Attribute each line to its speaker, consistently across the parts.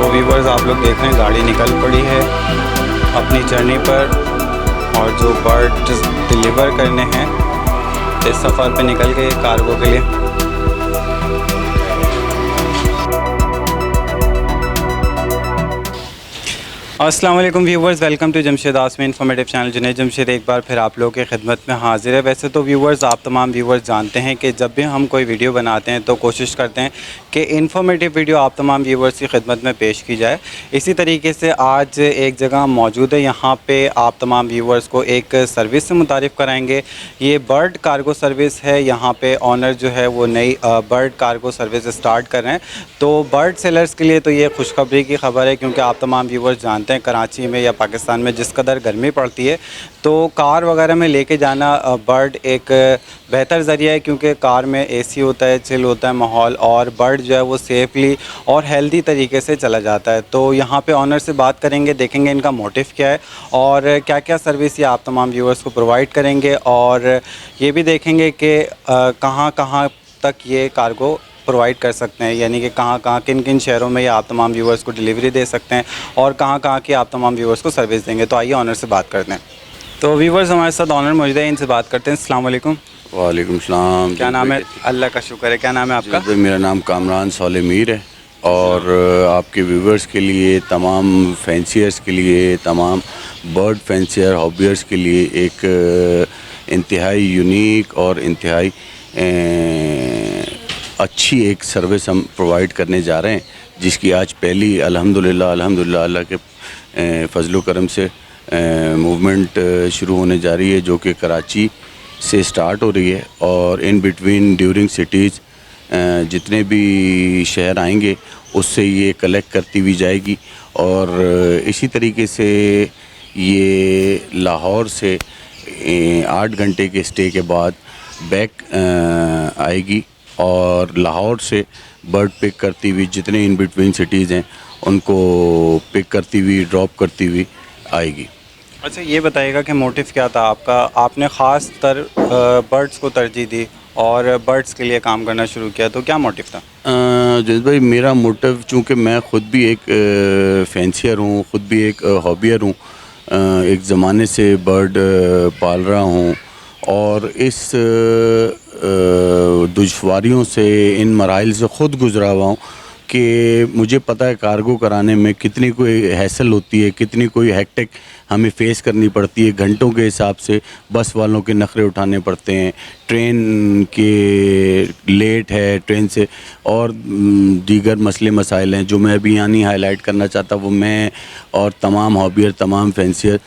Speaker 1: Viewers आप लोग देख रहे हैं गाड़ी निकल पड़ी है अपनी जर्नी पर और जो बर्ड डिलीवर करने हैं इस सफ़र पे निकल गए कार्गो के लिए। अस्सलाम वालेकुम viewers, welcome to Jamshed Asmi informative channel. Junaid Jamshed एक बार फिर आप लोगों की खिदमत में हाजिर है। वैसे तो व्यूवर्स आप तमाम व्यूवर्स जानते हैं कि जब भी हम कोई वीडियो बनाते हैं तो कोशिश करते हैं कि इन्फॉर्मेटिव वीडियो आप तमाम व्यूवर्स की खिदमत में पेश की जाए। इसी तरीके से आज एक जगह मौजूद है, यहाँ पे आप तमाम व्यूवर्स को एक सर्विस से मुतारिफ़ कराएँगे। ये बर्ड कार्गो सर्विस है। यहाँ पर ऑनर जो है वो नई बर्ड कार्गो सर्विस स्टार्ट कर रहे हैं। तो बर्ड सेलर्स के लिए तो ये खुशखबरी की ख़बर है, क्योंकि आप तमाम व्यूवर्स जानते हैं कराची में या पाकिस्तान में जिस कदर गर्मी पड़ती है तो कार वगैरह में लेके जाना बर्ड एक बेहतर ज़रिया है, क्योंकि कार में एसी होता है, चिल होता है माहौल, और बर्ड जो है वो सेफ़ली और हेल्दी तरीके से चला जाता है। तो यहाँ पे ऑनर से बात करेंगे, देखेंगे इनका मोटिव क्या है और क्या क्या सर्विस ये आप तमाम व्यूवर्स को प्रोवाइड करेंगे, और ये भी देखेंगे कि कहाँ कहाँ तक ये कार्गो प्रोवाइड कर सकते हैं, यानी कि कहाँ किन किन शहरों में ये आप तमाम व्यूवर्स को डिलीवरी दे सकते हैं और कहाँ की आप तमाम व्यूवर्स को सर्विस देंगे। तो आइए ऑनर से बात करते हैं। तो व्यूवर्स हमारे साथ ऑनर मौजूद है, इनसे बात करते हैं। अस्सलाम वालेकुम।
Speaker 2: वालेकुम सलाम।
Speaker 1: क्या नाम है? अल्लाह का शुक्र है। क्या नाम है आपका?
Speaker 2: मेरा नाम कामरान सोले मीर है और आपके व्यूवर्स के लिए, तमाम फैंसियर्स के लिए, तमाम बर्ड फैंसियर हॉबियर्स के लिए एक इंतहाई यूनिक और इंतहाई अच्छी एक सर्विस हम प्रोवाइड करने जा रहे हैं, जिसकी आज पहली अल्हम्दुलिल्लाह अल्लाह के फजलो करम से मूवमेंट शुरू होने जा रही है, जो कि कराची से स्टार्ट हो रही है और इन बिटवीन ड्यूरिंग सिटीज़ जितने भी शहर आएंगे उससे ये कलेक्ट करती हुई जाएगी। और इसी तरीके से ये लाहौर से 8 घंटे के स्टे के बाद बैक आएगी और लाहौर से बर्ड पिक करती हुई जितने इन बिटवीन सिटीज़ हैं उनको पिक करती हुई, ड्रॉप करती हुई आएगी।
Speaker 1: अच्छा, ये बताइएगा कि मोटिव क्या था आपका? आपने ख़ास तर बर्ड्स को तरजीह दी और बर्ड्स के लिए काम करना शुरू किया, तो क्या मोटिव था?
Speaker 2: जैसे भाई, मेरा मोटिव, चूँकि मैं ख़ुद भी एक फैंसियर हूँ, ख़ुद भी एक हॉबियर हूँ, एक ज़माने से बर्ड पाल रहा हूँ और इस दुश्वारियों से, इन मराइल से ख़ुद गुज़रा हुआ हूँ कि मुझे पता है कार्गो कराने में कितनी कोई हैसल होती है, कितनी कोई हेक्टिक हमें फ़ेस करनी पड़ती है। घंटों के हिसाब से बस वालों के नखरे उठाने पड़ते हैं, ट्रेन के लेट है ट्रेन से, और दीगर मसले मसाइल हैं जो मैं अभी यहाँ नहीं हाईलाइट करना चाहता। वो मैं और तमाम हॉबियर, तमाम फैंसियर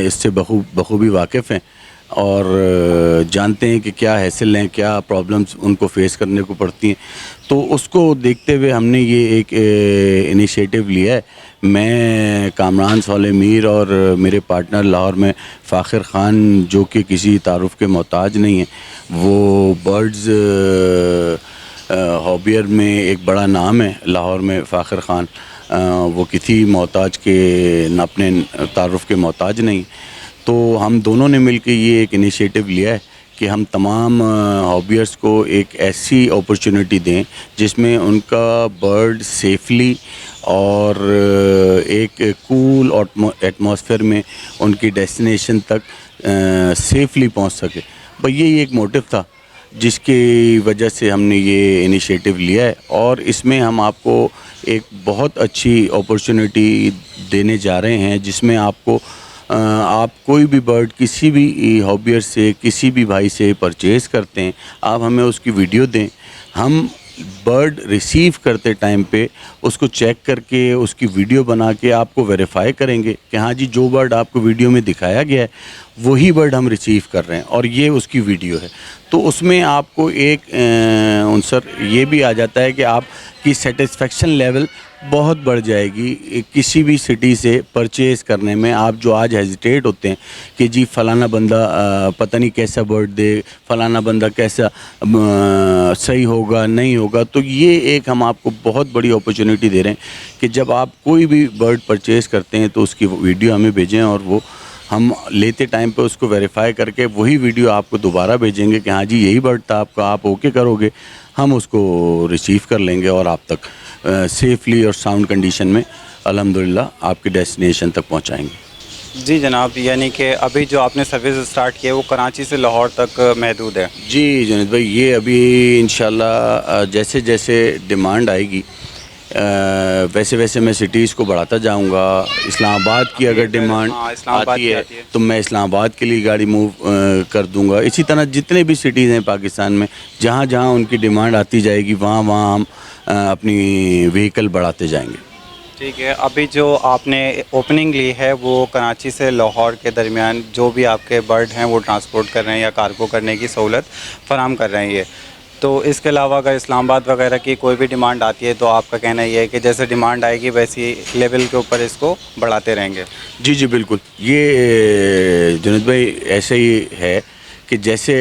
Speaker 2: इससे बखूबी वाकिफ़ हैं और जानते हैं कि क्या हैसल हैं, क्या प्रॉब्लम्स उनको फेस करने को पड़ती हैं। तो उसको देखते हुए हमने ये एक इनिशिएटिव लिया है। मैं, कामरान सोले मीर और मेरे पार्टनर लाहौर में फ़ाखिर ख़ान, जो कि किसी तारुफ़ के मोहताज नहीं है, वो बर्ड्स हॉबियर में एक बड़ा नाम है लाहौर में। फ़ाखिर ख़ान वो किसी मोहताज के, अपने तारुफ़ के मोहताज नहीं। तो हम दोनों ने मिलकर ये एक इनिशिएटिव लिया है कि हम तमाम हॉबियर्स को एक ऐसी अपॉर्चुनिटी दें जिसमें उनका बर्ड सेफली और एक कूल एटमॉस्फेयर में उनकी डेस्टिनेशन तक सेफली पहुंच सके। भाई यही एक मोटिव था जिसकी वजह से हमने ये इनिशिएटिव लिया है और इसमें हम आपको एक बहुत अच्छी अपॉर्चुनिटी देने जा रहे हैं, जिसमें आपको आप कोई भी बर्ड किसी भी हॉबियर से, किसी भी भाई से परचेज़ करते हैं, आप हमें उसकी वीडियो दें। हम बर्ड रिसीव करते टाइम पे उसको चेक करके उसकी वीडियो बना के आपको वेरीफाई करेंगे कि हाँ जी, जो बर्ड आपको वीडियो में दिखाया गया है वही बर्ड हम रिसीव कर रहे हैं और ये उसकी वीडियो है। तो उसमें आपको एक आंसर ये भी आ जाता है कि आपकी सेटिस्फेक्शन लेवल बहुत बढ़ जाएगी किसी भी सिटी से परचेज़ करने में। आप जो आज हेजिटेट होते हैं कि जी फ़लाना बंदा पता नहीं कैसा बर्ड दे, फ़लाना बंदा कैसा सही होगा नहीं होगा, तो ये एक हम आपको बहुत बड़ी अपॉर्चुनिटी दे रहे हैं कि जब आप कोई भी बर्ड परचेज़ करते हैं तो उसकी वीडियो हमें भेजें और वो हम लेते टाइम पे उसको वेरीफाई करके वही वीडियो आपको दोबारा भेजेंगे कि हाँ जी यही बर्ड था आपका, आप ओके करोगे, हम उसको रिसीव कर लेंगे और आप तक सेफली और साउंड कंडीशन में अल्हम्दुलिल्लाह आपके डेस्टिनेशन तक पहुंचाएंगे।
Speaker 1: जी जनाब, यानी कि अभी जो आपने सर्विस स्टार्ट की है वो कराची से लाहौर तक महदूद है।
Speaker 2: जी जुनैद भाई, ये अभी इंशाल्लाह जैसे जैसे डिमांड आएगी वैसे वैसे मैं सिटीज़ को बढ़ाता जाऊंगा। इस्लामाबाद की अगर डिमांड
Speaker 1: इस्लामाबाद
Speaker 2: आती
Speaker 1: की
Speaker 2: है
Speaker 1: आती है।
Speaker 2: तो मैं इस्लामाबाद के लिए गाड़ी मूव कर दूंगा। इसी तरह जितने भी सिटीज़ हैं पाकिस्तान में, जहाँ जहाँ उनकी डिमांड आती जाएगी वहाँ वहाँ हम अपनी व्हीकल बढ़ाते जाएंगे।
Speaker 1: ठीक है, अभी जो आपने ओपनिंग ली है वो कराची से लाहौर के दरमियान जो भी आपके बर्ड हैं वो ट्रांसपोर्ट कर रहे हैं या कार्गो करने की सहूलत फराम कर रहे हैं ये। तो इसके अलावा अगर इस्लामाबाद वगैरह की कोई भी डिमांड आती है तो आपका कहना ये है कि जैसे डिमांड आएगी वैसी लेवल के ऊपर इसको बढ़ाते रहेंगे?
Speaker 2: जी जी बिल्कुल, ये जुनैद भाई ऐसे ही है कि जैसे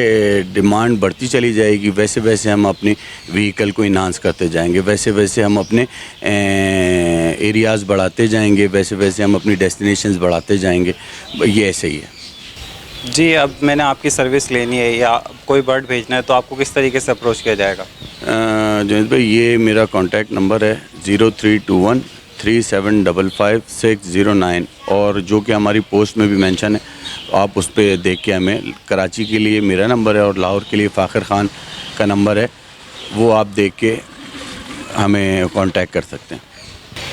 Speaker 2: डिमांड बढ़ती चली जाएगी वैसे वैसे हम अपनी व्हीकल को इन्हांस करते जाएंगे, वैसे वैसे हम अपने एरियाज़ बढ़ाते जाएंगे, वैसे वैसे हम अपनी डेस्टिनेशंस बढ़ाते जाएंगे। ये ऐसे ही है।
Speaker 1: जी, अब मैंने आपकी सर्विस लेनी है या कोई बर्ड भेजना है तो आपको किस तरीके से अप्रोच किया जाएगा?
Speaker 2: जुनैद भाई, ये मेरा कॉन्टैक्ट नंबर है 03213755 और जो कि हमारी पोस्ट में भी मेंशन है, आप उस पर देख के हमें, कराची के लिए मेरा नंबर है और लाहौर के लिए फ़ाखर ख़ान का नंबर है, वो आप देख के हमें कांटेक्ट कर सकते हैं।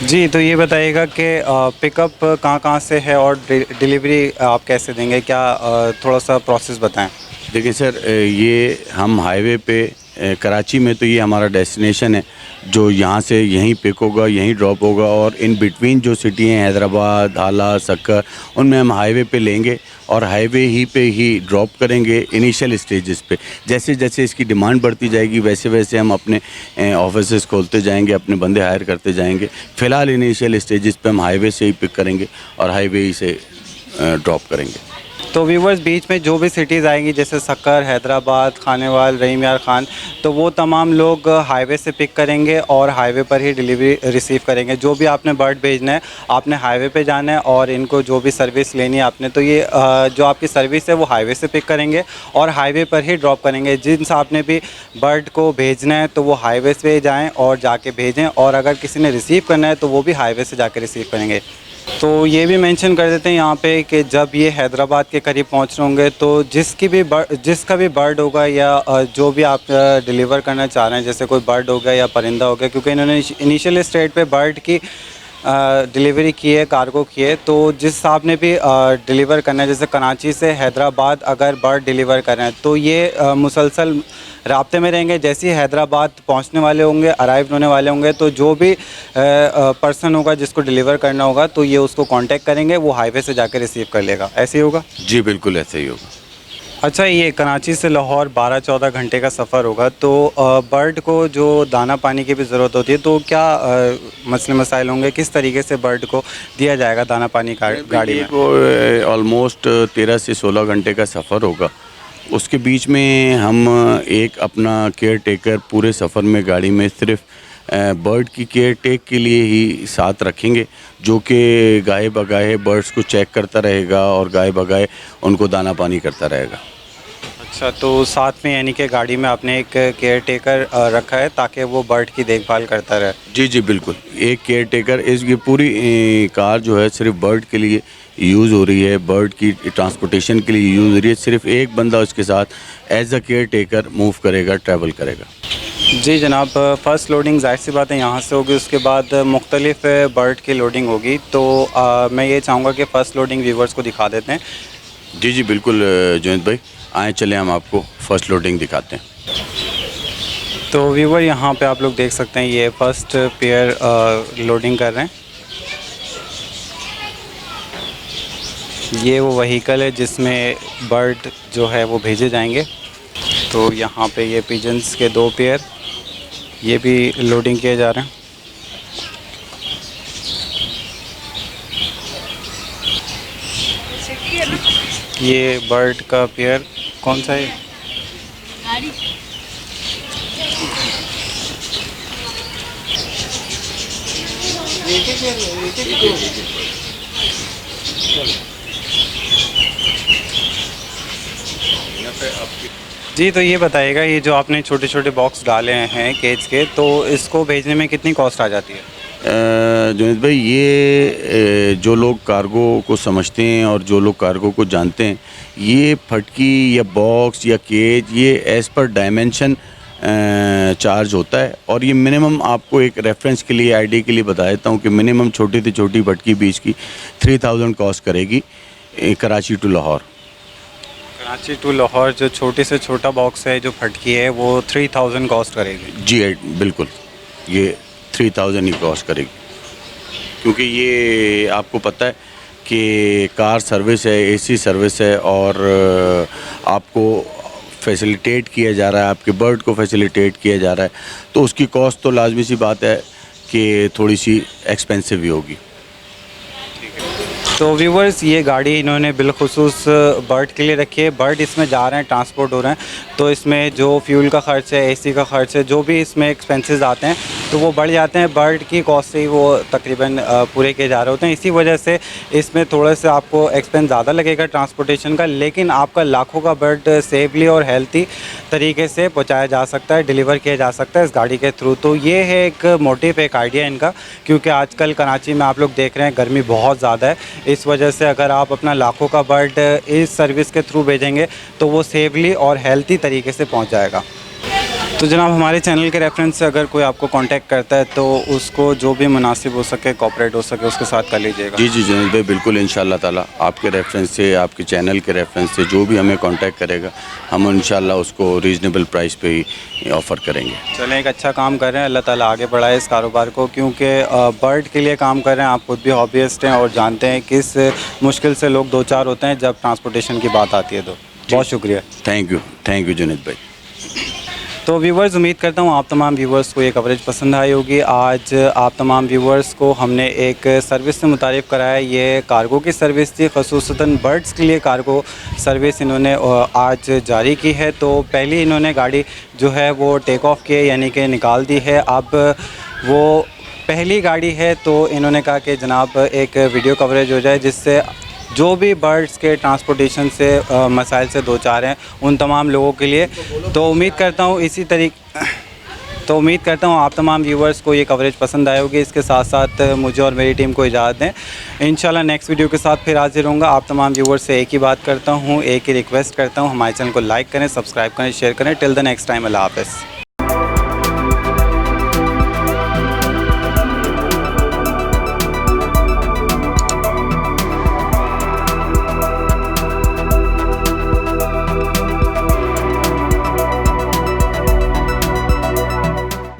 Speaker 1: जी, तो ये बताइएगा कि पिकअप कहाँ से है और डिलीवरी आप कैसे देंगे? क्या थोड़ा सा प्रोसेस बताएं।
Speaker 2: देखिए सर, ये हम हाईवे पे कराची में तो ये हमारा डेस्टिनेशन है जो यहाँ से यहीं पिक होगा, यहीं ड्रॉप होगा और इन बिटवीन जो सिटी हैं हैदराबाद, हाला, सक्कर, उनमें हम हाईवे पे लेंगे और हाईवे ही पे ही ड्रॉप करेंगे इनिशियल स्टेजेस पे। जैसे जैसे इसकी डिमांड बढ़ती जाएगी वैसे वैसे हम अपने ऑफिसेस खोलते जाएंगे, अपने बंदे हायर करते जाएंगे। फ़िलहाल इनिशियल स्टेजेस पे हम हाईवे से ही पिक करेंगे और हाईवे ही से ड्रॉप करेंगे।
Speaker 1: तो व्यूवर्स, बीच में जो भी सिटीज़ आएंगी जैसे सक्कर, हैदराबाद, खानेवाल, रहीम यार खान, तो वो तमाम लोग हाईवे से पिक करेंगे और हाईवे पर ही डिलीवरी रिसीव करेंगे। जो भी आपने बर्ड भेजना है आपने हाईवे पे जाना है और इनको जो भी सर्विस लेनी है आपने, तो ये जो आपकी सर्विस है वो हाईवे से पिक करेंगे और हाईवे पर ही ड्रॉप करेंगे। जिनसे आपने भी बर्ड को भेजना है तो वो हाईवे पे जाएँ और जाके भेजें, और अगर किसी ने रिसीव करना है तो वो भी हाईवे से जाके रिसीव करेंगे। तो ये भी मेंशन कर देते हैं यहाँ पे कि जब ये हैदराबाद के करीब पहुँच रहे होंगे तो जिसका भी बर्ड होगा या जो भी आप डिलीवर करना चाह रहे हैं, जैसे कोई बर्ड हो गया या परिंदा हो गया, क्योंकि इन्होंने इनिशियल स्टेज पे बर्ड की डिलीवरी की है, कार्गो की है, तो जिस साहब ने भी डिलीवर करना है, जैसे कराची से हैदराबाद अगर बर्ड डिलीवर कर रहे हैं तो ये मुसलसल राब्ते में रहेंगे। जैसे ही हैदराबाद पहुंचने वाले होंगे, अराइव होने वाले होंगे, तो जो भी पर्सन होगा जिसको डिलीवर करना होगा तो ये उसको कांटेक्ट करेंगे, वो हाईवे से जाकर रिसीव कर लेगा। ऐसे ही होगा?
Speaker 2: जी बिल्कुल ऐसे ही होगा।
Speaker 1: अच्छा, ये कराची से लाहौर 12-14 घंटे का सफ़र होगा, तो बर्ड को जो दाना पानी की भी ज़रूरत होती है, तो क्या मसले मसाइल होंगे? किस तरीके से बर्ड को दिया जाएगा दाना पानी गाड़ी में?
Speaker 2: को ऑलमोस्ट 13 से 16 घंटे का सफ़र होगा। उसके बीच में हम एक अपना केयर टेकर पूरे सफ़र में गाड़ी में सिर्फ बर्ड की केयर टेक के लिए ही साथ रखेंगे, जो कि गाए बगाए बर्ड्स को चेक करता रहेगा और गाए बगाए उनको दाना पानी करता रहेगा।
Speaker 1: अच्छा, तो साथ में यानी कि गाड़ी में आपने एक केयर टेकर रखा है ताकि वो बर्ड की देखभाल करता रहे?
Speaker 2: जी जी बिल्कुल, एक केयर टेकर, ये पूरी कार जो है सिर्फ बर्ड के लिए यूज़ हो रही है, बर्ड की ट्रांसपोर्टेशन के लिए यूज़ हो रही है। सिर्फ एक बंदा उसके साथ as a caretaker move करेगा, ट्रैवल करेगा।
Speaker 1: जी जनाब, फ़र्स्ट लोडिंग ज़ाहिर सी बात है यहाँ से होगी, उसके बाद मुख्तलिफ बर्ड की लोडिंग होगी, तो मैं ये चाहूँगा कि फ़र्स्ट लोडिंग व्यूवर्स को दिखा देते हैं।
Speaker 2: जी जी बिल्कुल जुनैद भाई, आए चले हम आपको फ़र्स्ट लोडिंग दिखाते हैं।
Speaker 1: तो व्यूवर, यहाँ पे आप लोग देख सकते हैं ये फ़र्स्ट पेयर लोडिंग कर रहे हैं। ये वो व्हीकल है जिसमें बर्ड जो है वो भेजे जाएंगे। तो यहाँ पे ये पिजन्स के 2 पेयर ये भी लोडिंग किए जा रहे हैं। ये बर्ड का पेयर कौन सा है? जी, तो ये बताइएगा, ये जो आपने छोटे छोटे बॉक्स डाले हैं केज के, तो इसको भेजने में कितनी कॉस्ट आ जाती है?
Speaker 2: जुनैद भाई, ये जो लोग कार्गो को समझते हैं और जो लोग कार्गो को जानते हैं, ये फटकी या बॉक्स या केज ये एज़ पर डायमेंशन चार्ज होता है। और ये मिनिमम आपको एक रेफरेंस के लिए, आईडी के लिए बता देता हूँ कि मिनिमम छोटी से छोटी फटकी बीच की 3000 कॉस्ट करेगी कराची टू लाहौर।
Speaker 1: कराची टू लाहौर जो छोटे से छोटा बॉक्स है, जो फटकी है, वो 3000 कॉस्ट करेगी।
Speaker 2: जी बिल्कुल, ये 3000 ही कॉस्ट करेगी, क्योंकि ये आपको पता है कि कार सर्विस है, एसी सर्विस है, और आपको फैसिलिटेट किया जा रहा है, आपके बर्ड को फैसिलिटेट किया जा रहा है, तो उसकी कॉस्ट तो लाजमी सी बात है कि थोड़ी सी एक्सपेंसिव ही होगी।
Speaker 1: तो व्यूवर्स, ये गाड़ी इन्होंने बिलखुसूस बर्ड के लिए रखी है। बर्ड इसमें जा रहे हैं, ट्रांसपोर्ट हो रहे हैं, तो इसमें जो फ्यूल का ख़र्च है, एसी का ख़र्च है, जो भी इसमें एक्सपेंसेस आते हैं तो वो बढ़ जाते हैं। बर्ड की कॉस्ट से ही वो तकरीबन पूरे किए जा रहे होते हैं। इसी वजह से इसमें थोड़ा सा आपको एक्सपेंस ज़्यादा लगेगा ट्रांसपोर्टेशन का, लेकिन आपका लाखों का बर्ड सेफली और हेल्थी तरीके से पहुँचाया जा सकता है, डिलीवर किया जा सकता है इस गाड़ी के थ्रू। तो ये है एक मोटिव, एक आइडिया इनका, क्योंकि आजकल कराची में आप लोग देख रहे हैं गर्मी बहुत ज़्यादा है। इस वजह से अगर आप अपना लाखों का बर्ड इस सर्विस के थ्रू भेजेंगे तो वो सेफली और हेल्थी तरीके से पहुंच जाएगा। तो जनाब, हमारे चैनल के रेफरेंस से अगर कोई आपको कांटेक्ट करता है तो उसको जो भी मुनासिब हो सके, कॉपरेट हो सके, उसके साथ कर लीजिएगा।
Speaker 2: जी जी जुनैद भाई, बिल्कुल इंशाल्लाह ताला आपके रेफरेंस से, आपके चैनल के रेफरेंस से जो भी हमें कांटेक्ट करेगा, हम इंशाल्लाह उसको रीज़नेबल प्राइस पे ही ऑफ़र करेंगे।
Speaker 1: चलें, एक अच्छा काम कर रहे हैं, अल्लाह ताला आगे बढ़ाए इस कारोबार को, क्योंकि बर्ड के लिए काम कर रहे हैं। आप खुद भी हॉबीइस्ट हैं और जानते हैं किस मुश्किल से लोग दो चार होते हैं जब ट्रांसपोर्टेशन की बात आती है। तो बहुत शुक्रिया।
Speaker 2: थैंक यू जुनैद भाई।
Speaker 1: तो व्यूवर्स, उम्मीद करता हूँ आप तमाम व्यूवर्स को ये कवरेज पसंद आई होगी। आज आप तमाम व्यूवर्स को हमने एक सर्विस से मुतारिफ़ कराया। ये कार्गो की सर्विस थी, ख़ुसूसन बर्ड्स के लिए कार्गो सर्विस इन्होंने आज जारी की है। तो पहले इन्होंने गाड़ी जो है वो टेक ऑफ़ किए, यानी कि निकाल दी है। अब वो पहली गाड़ी है तो इन्होंने कहा कि जनाब एक वीडियो कवरेज हो जाए, जिससे जो भी बर्ड्स के ट्रांसपोर्टेशन से मसाइल से दो चार हैं उन तमाम लोगों के लिए। तो उम्मीद करता हूँ आप तमाम व्यूवर्स को ये कवरेज पसंद आए होगी। इसके साथ साथ मुझे और मेरी टीम को इजाज़त दें। इंशाल्लाह नेक्स्ट वीडियो के साथ फिर हाजिर होऊंगा। आप तमाम व्यूवर्स से एक ही बात करता हूँ, एक ही रिक्वेस्ट करता हूँ, हमारे चैनल को लाइक करें, सब्सक्राइब करें, शेयर करें। टिल द नेक्स्ट टाइम, अल्लाह हाफ़िज़।